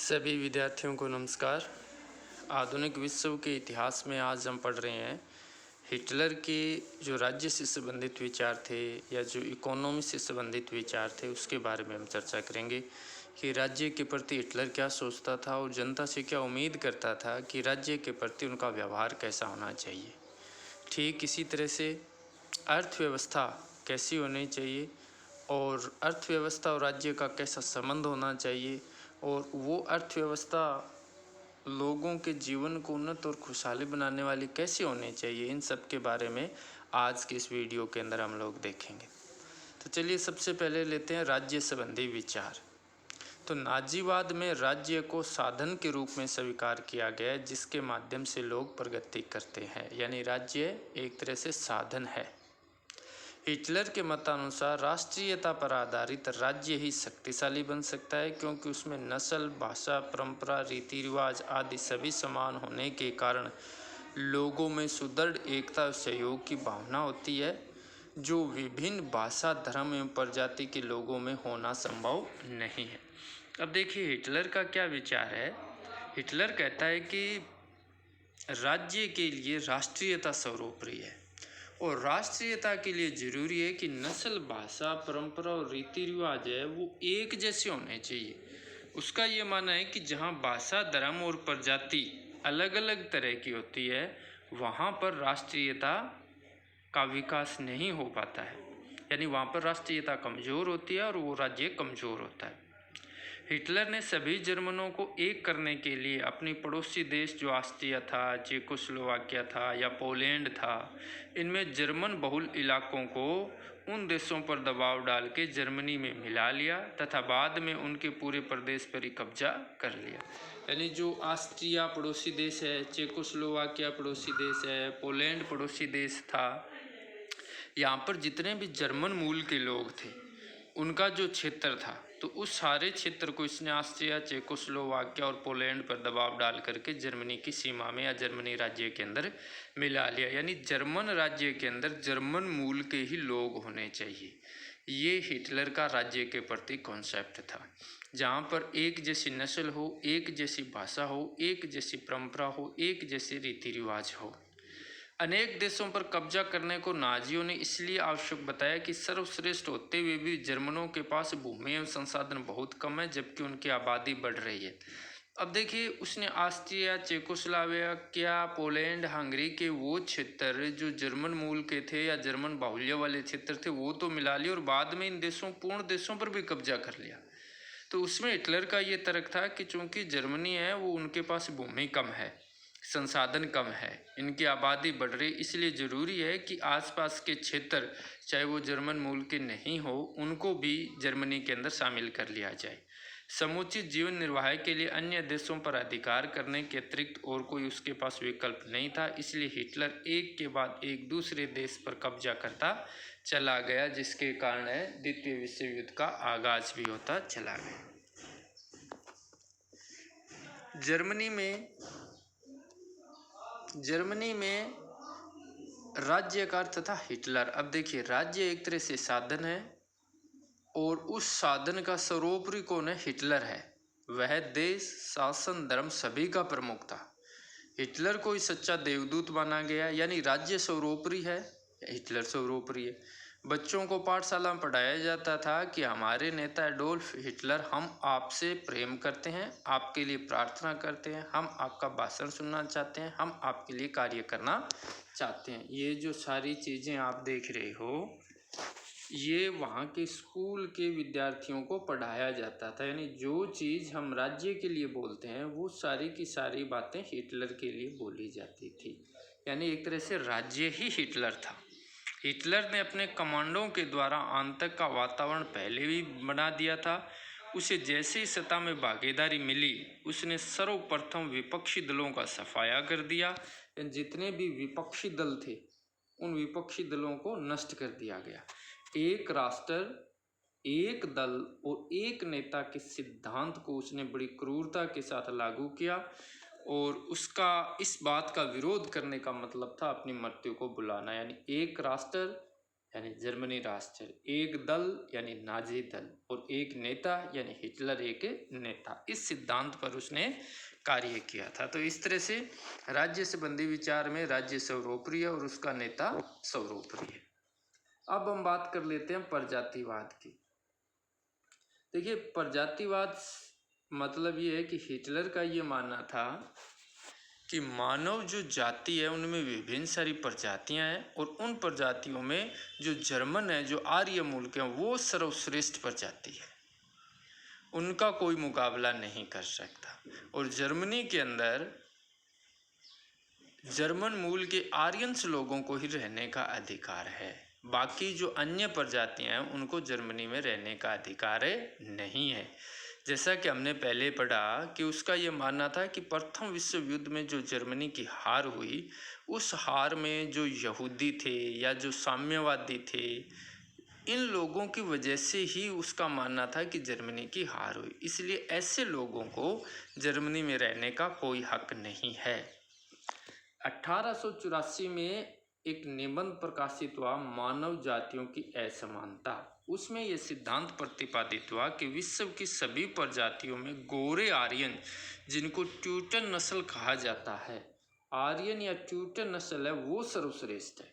सभी विद्यार्थियों को नमस्कार। आधुनिक विश्व के इतिहास में आज हम पढ़ रहे हैं हिटलर के जो राज्य से संबंधित विचार थे या जो इकोनॉमी से संबंधित विचार थे उसके बारे में हम चर्चा करेंगे कि राज्य के प्रति हिटलर क्या सोचता था और जनता से क्या उम्मीद करता था कि राज्य के प्रति उनका व्यवहार कैसा होना चाहिए। ठीक इसी तरह से अर्थव्यवस्था कैसी होनी चाहिए और अर्थव्यवस्था और राज्य का कैसा संबंध होना चाहिए और वो अर्थव्यवस्था लोगों के जीवन को उन्नत और खुशहाली बनाने वाली कैसे होनी चाहिए, इन सब के बारे में आज के इस वीडियो के अंदर हम लोग देखेंगे। तो चलिए सबसे पहले लेते हैं राज्य संबंधी विचार। तो नाजीवाद में राज्य को साधन के रूप में स्वीकार किया गया जिसके माध्यम से लोग प्रगति करते हैं, यानी राज्य एक तरह से साधन है। हिटलर के मतानुसार राष्ट्रीयता पर आधारित राज्य ही शक्तिशाली बन सकता है क्योंकि उसमें नस्ल, भाषा, परंपरा, रीति रिवाज आदि सभी समान होने के कारण लोगों में सुदृढ़ एकता और सहयोग की भावना होती है जो विभिन्न भाषा, धर्म एवं प्रजाति के लोगों में होना संभव नहीं है। अब देखिए हिटलर का क्या विचार है। हिटलर कहता है कि राज्य के लिए राष्ट्रीयता सर्वोपरि है और राष्ट्रीयता के लिए जरूरी है कि नस्ल, भाषा, परंपरा और रीति रिवाज है वो एक जैसे होने चाहिए। उसका ये मानना है कि जहाँ भाषा, धर्म और प्रजाति अलग अलग तरह की होती है वहाँ पर राष्ट्रीयता का विकास नहीं हो पाता है, यानी वहाँ पर राष्ट्रीयता कमज़ोर होती है और वो राज्य कमज़ोर होता है। हिटलर ने सभी जर्मनों को एक करने के लिए अपनी पड़ोसी देश जो ऑस्ट्रिया था, चेकोस्लोवाकिया था या पोलैंड था, इनमें जर्मन बहुल इलाकों को उन देशों पर दबाव डाल के जर्मनी में मिला लिया तथा बाद में उनके पूरे प्रदेश पर ही कब्जा कर लिया। यानी जो ऑस्ट्रिया पड़ोसी देश है, चेकोस्लोवाकिया पड़ोसी देश है, पोलैंड पड़ोसी देश था, यहाँ पर जितने भी जर्मन मूल के लोग थे उनका जो क्षेत्र था तो उस सारे क्षेत्र को इसने ऑस्ट्रिया, चेकोस्लोवाकिया और पोलैंड पर दबाव डाल करके जर्मनी की सीमा में या जर्मनी राज्य के अंदर मिला लिया। यानी जर्मन राज्य के अंदर जर्मन मूल के ही लोग होने चाहिए। ये हिटलर का राज्य के प्रति कॉन्सेप्ट था, जहाँ पर एक जैसी नस्ल हो, एक जैसी भाषा हो, एक जैसी परंपरा हो, एक जैसे रीति रिवाज हो। अनेक देशों पर कब्जा करने को नाजियों ने इसलिए आवश्यक बताया कि सर्वश्रेष्ठ होते हुए भी जर्मनों के पास भूमि एवं संसाधन बहुत कम है जबकि उनकी आबादी बढ़ रही है। अब देखिए उसने ऑस्ट्रिया, चेकोस्लोवाकिया, पोलैंड, हंगरी के वो क्षेत्र जो जर्मन मूल के थे या जर्मन बाहुल्य वाले क्षेत्र थे वो तो मिला लिए और बाद में इन देशों पूर्ण देशों पर भी कब्जा कर लिया। तो उसमें हिटलर का ये तर्क था कि चूंकि जर्मनी है वो उनके पास भूमि कम है, संसाधन कम है, इनकी आबादी बढ़ रही, इसलिए ज़रूरी है कि आसपास के क्षेत्र चाहे वो जर्मन मूल के नहीं हो उनको भी जर्मनी के अंदर शामिल कर लिया जाए। समुचित जीवन निर्वाह के लिए अन्य देशों पर अधिकार करने के अतिरिक्त और कोई उसके पास विकल्प नहीं था, इसलिए हिटलर एक के बाद एक दूसरे देश पर कब्जा करता चला गया जिसके कारण द्वितीय विश्व युद्ध का आगाज भी होता चला गया। जर्मनी में राज्य का अर्थ था हिटलर। अब देखिए राज्य एक तरह से साधन है और उस साधन का सर्वोपरि कौन है? हिटलर है। वह देश, शासन, धर्म सभी का प्रमुख था। हिटलर को ही सच्चा देवदूत माना गया, यानी राज्य सर्वोपरि है, हिटलर सर्वोपरि है। बच्चों को पाठशाला में पढ़ाया जाता था कि हमारे नेता एडोल्फ हिटलर हम आपसे प्रेम करते हैं, आपके लिए प्रार्थना करते हैं, हम आपका भाषण सुनना चाहते हैं, हम आपके लिए कार्य करना चाहते हैं। ये जो सारी चीज़ें आप देख रहे हो ये वहाँ के स्कूल के विद्यार्थियों को पढ़ाया जाता था, यानी जो चीज़ हम राज्य के लिए बोलते हैं वो सारी की सारी बातें हिटलर के लिए बोली जाती थी। यानी एक तरह से राज्य ही हिटलर था। हिटलर ने अपने कमांडों के द्वारा आतंक का वातावरण पहले भी बना दिया था। उसे जैसे ही सत्ता में भागीदारी मिली उसने सर्वप्रथम विपक्षी दलों का सफाया कर दिया। जितने भी विपक्षी दल थे उन विपक्षी दलों को नष्ट कर दिया गया। एक राष्ट्र, एक दल और एक नेता के सिद्धांत को उसने बड़ी क्रूरता के साथ लागू किया और उसका इस बात का विरोध करने का मतलब था अपनी मृत्यु को बुलाना। यानी एक राष्ट्र, यानी जर्मनी राष्ट्र, एक दल यानी नाजी दल और एक नेता यानी हिटलर एक नेता, इस सिद्धांत पर उसने कार्य किया था। तो इस तरह से राज्य संबंधी विचार में राज्य सर्वोपरि है और उसका नेता सर्वोपरि है। अब हम बात कर लेते हैं प्रजातिवाद की। देखिए, प्रजातिवाद मतलब ये है कि हिटलर का ये मानना था कि मानव जो जाति है उनमें विभिन्न सारी प्रजातियां हैं और उन प्रजातियों में जो जर्मन है, जो आर्य मूल के हैं, वो सर्वश्रेष्ठ प्रजाति है, उनका कोई मुकाबला नहीं कर सकता। और जर्मनी के अंदर जर्मन मूल के आर्यंस लोगों को ही रहने का अधिकार है, बाकी जो अन्य प्रजातियां हैं उनको जर्मनी में रहने का अधिकार नहीं है। जैसा कि हमने पहले पढ़ा कि उसका ये मानना था कि प्रथम विश्व युद्ध में जो जर्मनी की हार हुई, उस हार में जो यहूदी थे या जो साम्यवादी थे, इन लोगों की वजह से ही उसका मानना था कि जर्मनी की हार हुई, इसलिए ऐसे लोगों को जर्मनी में रहने का कोई हक नहीं है। 1884 में एक निबंध प्रकाशित हुआ, मानव जातियों की असमानता। उसमें यह सिद्धांत प्रतिपादित हुआ कि विश्व की सभी प्रजातियों में गोरे आर्यन, जिनको ट्यूटन नस्ल कहा जाता है, आर्यन या ट्यूटन नस्ल है, वो सर्वश्रेष्ठ है।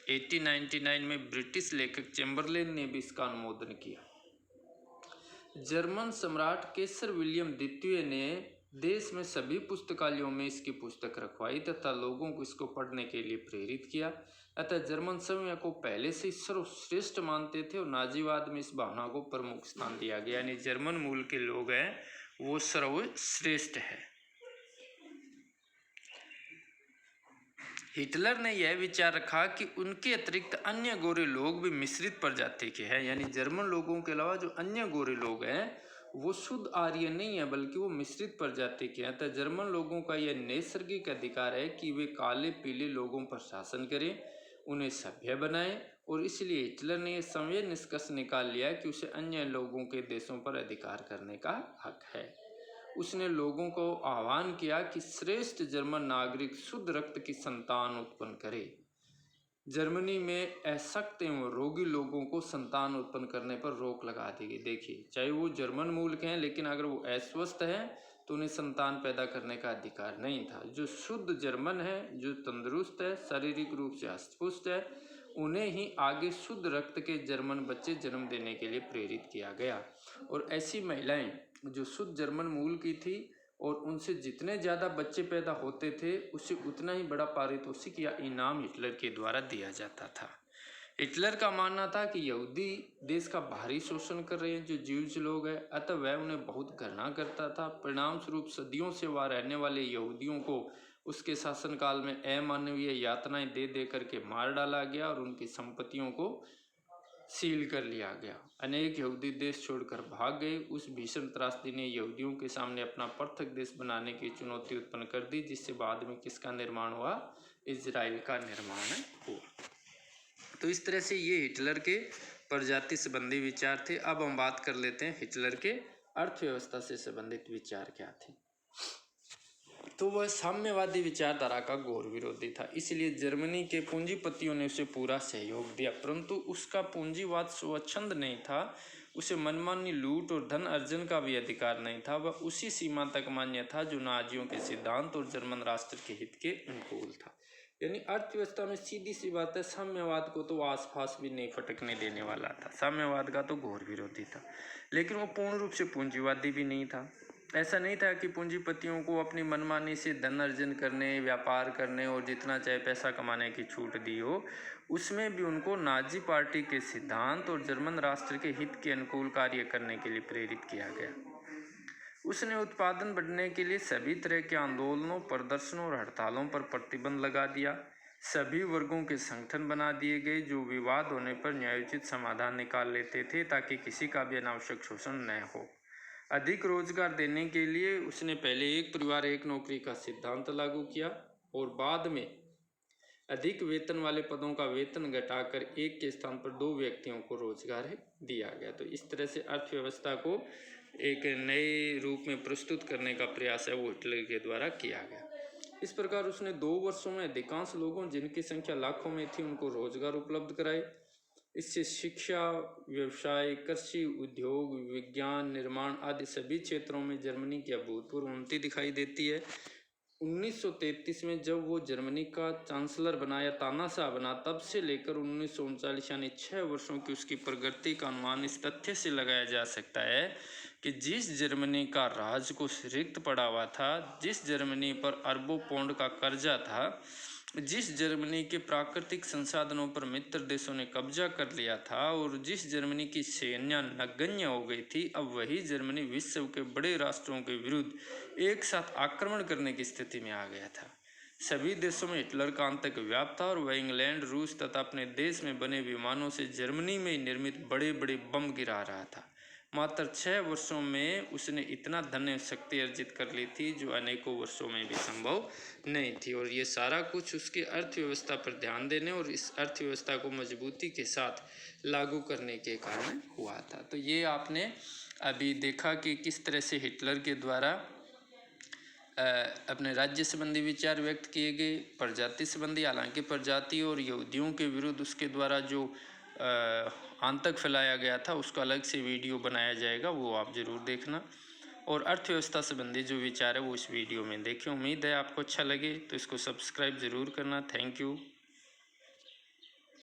1899 में ब्रिटिश लेखक चैम्बरलेन ने भी इसका अनुमोदन किया। जर्मन सम्राट केसर विलियम द्वितीय ने देश में सभी पुस्तकालयों में इसकी पुस्तक रखवाई तथा लोगों को इसको पढ़ने के लिए प्रेरित किया। अतः जर्मन समय को पहले से सर्वश्रेष्ठ मानते थे और नाजीवाद में इस भावना को प्रमुख स्थान दिया गया, यानी जर्मन मूल के लोग हैं वो सर्वश्रेष्ठ है। हिटलर ने यह विचार रखा कि उनके अतिरिक्त अन्य गोरे लोग भी मिश्रित प्रजाति के हैं, यानी जर्मन लोगों के अलावा जो अन्य गोरे लोग हैं वो शुद्ध आर्य नहीं है बल्कि वो मिश्रित प्रजाति के हैं। तो जर्मन लोगों का यह नैसर्गिक अधिकार है कि वे काले पीले लोगों पर शासन करें, उन्हें सभ्य बनाएं, और इसलिए हिटलर ने यह संवेय निष्कर्ष निकाल लिया कि उसे अन्य लोगों के देशों पर अधिकार करने का हक है। उसने लोगों को आह्वान किया कि श्रेष्ठ जर्मन नागरिक शुद्ध रक्त की संतान उत्पन्न करे। जर्मनी में अशक्त एवं रोगी लोगों को संतान उत्पन्न करने पर रोक लगा दी गई। देखिए, चाहे वो जर्मन मूल के हैं लेकिन अगर वो अस्वस्थ हैं तो उन्हें संतान पैदा करने का अधिकार नहीं था। जो शुद्ध जर्मन है, जो तंदुरुस्त है, शारीरिक रूप से हष्टपुष्ट है, उन्हें ही आगे शुद्ध रक्त के जर्मन बच्चे जन्म देने के लिए प्रेरित किया गया। और ऐसी महिलाएं जो शुद्ध जर्मन मूल की थी और उनसे जितने ज़्यादा बच्चे पैदा होते थे उससे उतना ही बड़ा पारितोषिक या इनाम हिटलर के द्वारा दिया जाता था। हिटलर का मानना था कि यहूदी देश का भारी शोषण कर रहे हैं, जो ज्यूज लोग हैं, अतः वह उन्हें बहुत घृणा करता था। परिणाम स्वरूप सदियों से वहाँ रहने वाले यहूदियों को उसके शासनकाल में अमानवीय यातनाएं दे दे करके मार डाला गया और उनकी संपत्तियों को सील कर लिया गया। अनेक यहूदी देश छोड़कर भाग गए। उस भीषण त्रासदी ने यहूदियों के सामने अपना पृथक देश बनाने की चुनौती उत्पन्न कर दी, जिससे बाद में किसका निर्माण हुआ? इजराइल का निर्माण हुआ। तो इस तरह से ये हिटलर के प्रजाति संबंधी विचार थे। अब हम बात कर लेते हैं हिटलर के अर्थव्यवस्था से संबंधित विचार क्या थे। तो वह साम्यवादी विचारधारा का घोर विरोधी था, इसलिए जर्मनी के पूंजीपतियों ने उसे पूरा सहयोग दिया, परंतु उसका पूंजीवाद स्वच्छंद नहीं था। उसे मनमानी लूट और धन अर्जन का भी अधिकार नहीं था। वह उसी सीमा तक मान्य था जो नाजियों के सिद्धांत और जर्मन राष्ट्र के हित के अनुकूल था। यानी अर्थव्यवस्था में सीधी सी बात है, साम्यवाद को तो आसपास भी नहीं फटकने देने वाला था। साम्यवाद का तो घोर विरोधी था, लेकिन वो पूर्ण रूप से पूंजीवादी भी नहीं था। ऐसा नहीं था कि पूंजीपतियों को अपनी मनमानी से धन अर्जन करने, व्यापार करने और जितना चाहे पैसा कमाने की छूट दी हो। उसमें भी उनको नाजी पार्टी के सिद्धांत और जर्मन राष्ट्र के हित के अनुकूल कार्य करने के लिए प्रेरित किया गया। उसने उत्पादन बढ़ने के लिए सभी तरह के आंदोलनों, प्रदर्शनों और हड़तालों पर प्रतिबंध लगा दिया। सभी वर्गों के संगठन बना दिए गए जो विवाद होने पर न्यायोचित समाधान निकाल लेते थे, ताकि किसी का भी अनावश्यक शोषण न हो। अधिक रोजगार देने के लिए उसने पहले एक परिवार एक नौकरी का सिद्धांत लागू किया और बाद में अधिक वेतन वाले पदों का वेतन घटाकर एक के स्थान पर 2 व्यक्तियों को रोजगार दिया गया। तो इस तरह से अर्थव्यवस्था को एक नए रूप में प्रस्तुत करने का प्रयास है वो हिटलर के द्वारा किया गया। इस प्रकार उसने 2 वर्षों में अधिकांश लोगों, जिनकी संख्या लाखों में थी, उनको रोजगार उपलब्ध कराए। इससे शिक्षा, व्यवसाय, कृषि, उद्योग, विज्ञान, निर्माण आदि सभी क्षेत्रों में जर्मनी की अभूतपूर्व उन्नति दिखाई देती है। 1933 में जब वो जर्मनी का चांसलर बना या तानाशाह बना, तब से लेकर 1939 यानी 6 वर्षों की उसकी प्रगति का अनुमान इस तथ्य से लगाया जा सकता है कि जिस जर्मनी का राजकोष रिक्त पड़ा हुआ था, जिस जर्मनी पर अरबों पाउंड का कर्जा था, जिस जर्मनी के प्राकृतिक संसाधनों पर मित्र देशों ने कब्जा कर लिया था और जिस जर्मनी की सेना नगण्य हो गई थी, अब वही जर्मनी विश्व के बड़े राष्ट्रों के विरुद्ध एक साथ आक्रमण करने की स्थिति में आ गया था। सभी देशों में हिटलर का आतंक व्याप्त था और वह इंग्लैंड, रूस तथा अपने देश में बने विमानों से जर्मनी में निर्मित बड़े बड़े बम गिरा रहा था। मात्र 6 वर्षों में उसने इतना धन शक्ति अर्जित कर ली थी जो अनेकों वर्षों में भी संभव नहीं थी, और ये सारा कुछ उसकी अर्थव्यवस्था पर ध्यान देने और इस अर्थव्यवस्था को मजबूती के साथ लागू करने के कारण हुआ था। तो ये आपने अभी देखा कि किस तरह से हिटलर के द्वारा अपने राज्य संबंधी विचार व्यक्त किए गए, प्रजाति संबंधी, हालांकि प्रजाति और यहूदियों के विरुद्ध उसके द्वारा जो आतंक फैलाया गया था उसका अलग से वीडियो बनाया जाएगा, वो आप ज़रूर देखना। और अर्थव्यवस्था संबंधी जो विचार है वो इस वीडियो में देखें। उम्मीद है आपको अच्छा लगे, तो इसको सब्सक्राइब ज़रूर करना। Thank you.